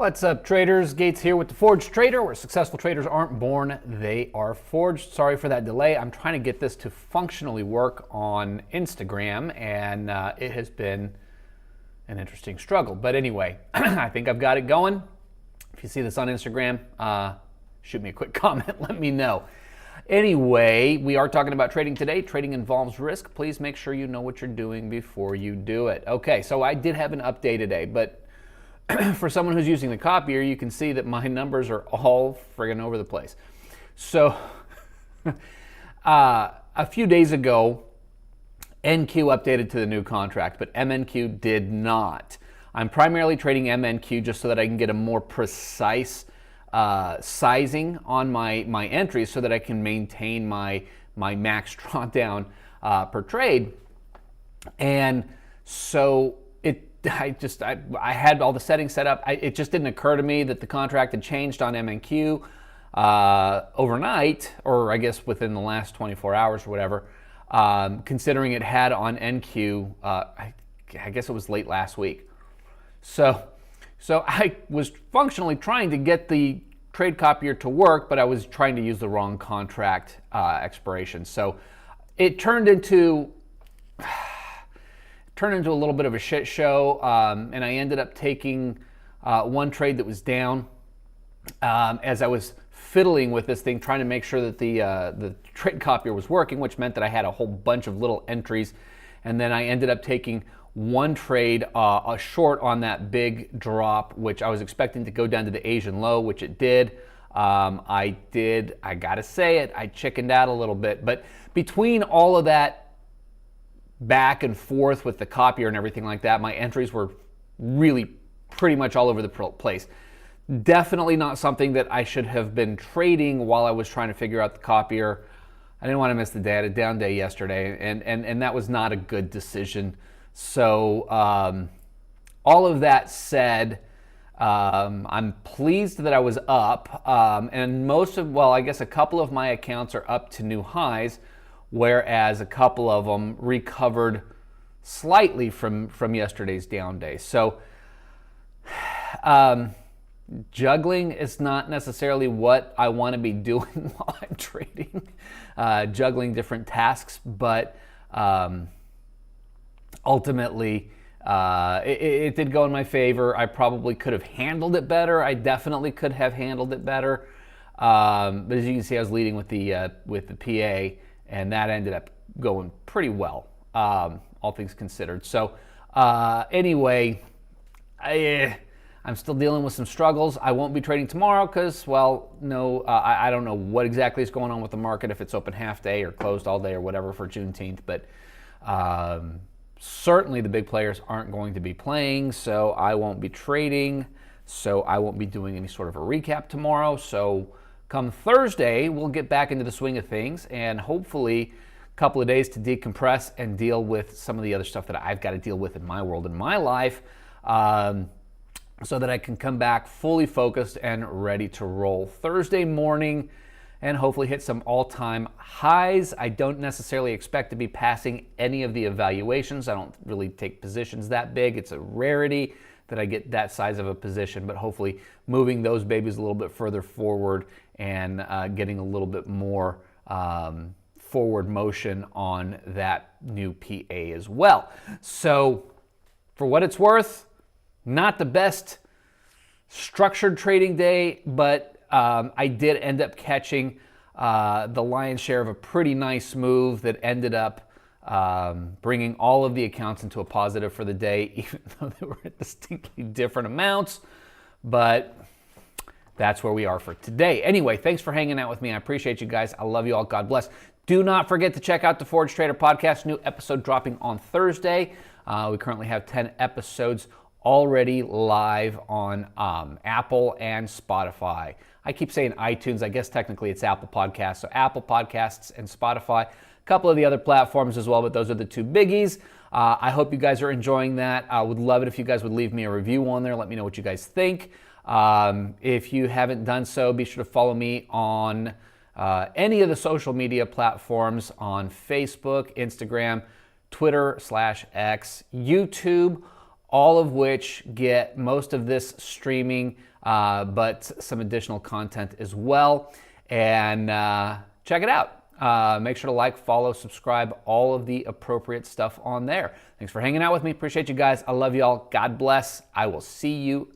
What's up, traders? Gates here with the Forged Trader, where successful traders aren't born, they are forged. Sorry for that delay. I'm trying to get this to functionally work on Instagram, and it has been an interesting struggle. But anyway, I think I've got it going. If you see this on Instagram, shoot me a quick comment. Let me know. Anyway, we are talking about trading today. Trading involves risk. Please make sure you know what you're doing before you do it. Okay, so I did have an update today, but for someone who's using the copier, you can see that my numbers are all friggin' over the place. So a few days ago, NQ updated to the new contract, but MNQ did not. I'm primarily trading MNQ just so that I can get a more precise sizing on my entries so that I can maintain my max drawdown per trade. And so I had all the settings set up. It just didn't occur to me that the contract had changed on MNQ overnight, or I guess within the last 24 hours or whatever, considering it had on NQ, I guess it was late last week. So I was functionally trying to get the trade copier to work, but I was trying to use the wrong contract expiration. So it turned into a little bit of a shit show, and I ended up taking one trade that was down as I was fiddling with this thing, trying to make sure that the trade copier was working, which meant that I had a whole bunch of little entries. And then I ended up taking one trade, a short on that big drop, which I was expecting to go down to the Asian low, which it did. I gotta say it, I chickened out a little bit. But between all of that back and forth with the copier and everything like that, my entries were really pretty much all over the place. Definitely not something that I should have been trading while I was trying to figure out the copier. I didn't want to miss the day. I had a down day yesterday, and that was not a good decision. So all of that said, I'm pleased that I was up, and I guess a couple of my accounts are up to new highs, whereas a couple of them recovered slightly from yesterday's down day. So juggling is not necessarily what I want to be doing while I'm trading, juggling different tasks, but ultimately it did go in my favor. I probably could have handled it better. I definitely could have handled it better. But as you can see, I was leading with the PA, and that ended up going pretty well, all things considered. So anyway, I'm still dealing with some struggles. I won't be trading tomorrow because, I don't know what exactly is going on with the market, if it's open half day or closed all day or whatever for Juneteenth. But certainly the big players aren't going to be playing, so I won't be trading. So I won't be doing any sort of a recap tomorrow. So come Thursday, we'll get back into the swing of things, and hopefully a couple of days to decompress and deal with some of the other stuff that I've got to deal with in my world, in my life, so that I can come back fully focused and ready to roll Thursday morning and hopefully hit some all-time highs. I don't necessarily expect to be passing any of the evaluations. I don't really take positions that big. It's a rarity that I get that size of a position, but hopefully moving those babies a little bit further forward and getting a little bit more forward motion on that new PA as well. So for what it's worth, not the best structured trading day, but I did end up catching the lion's share of a pretty nice move that ended up bringing all of the accounts into a positive for the day, even though they were at distinctly different amounts. But that's where we are for today. Anyway, thanks for hanging out with me. I appreciate you guys. I love you all. God bless. Do not forget to check out the Forged Trader podcast. New episode dropping on Thursday. We currently have 10 episodes already live on Apple and Spotify. I keep saying iTunes. I guess technically it's Apple Podcasts. So Apple Podcasts and Spotify. A couple of the other platforms as well, but those are the two biggies. I hope you guys are enjoying that. I would love it if you guys would leave me a review on there. Let me know what you guys think. If you haven't done so, be sure to follow me on any of the social media platforms on Facebook, Instagram, Twitter /X, YouTube. all of which get most of this streaming, but some additional content as well. And check it out. Make sure to like, follow, subscribe, all of the appropriate stuff on there. Thanks for hanging out with me. Appreciate you guys. I love you all. God bless. I will see you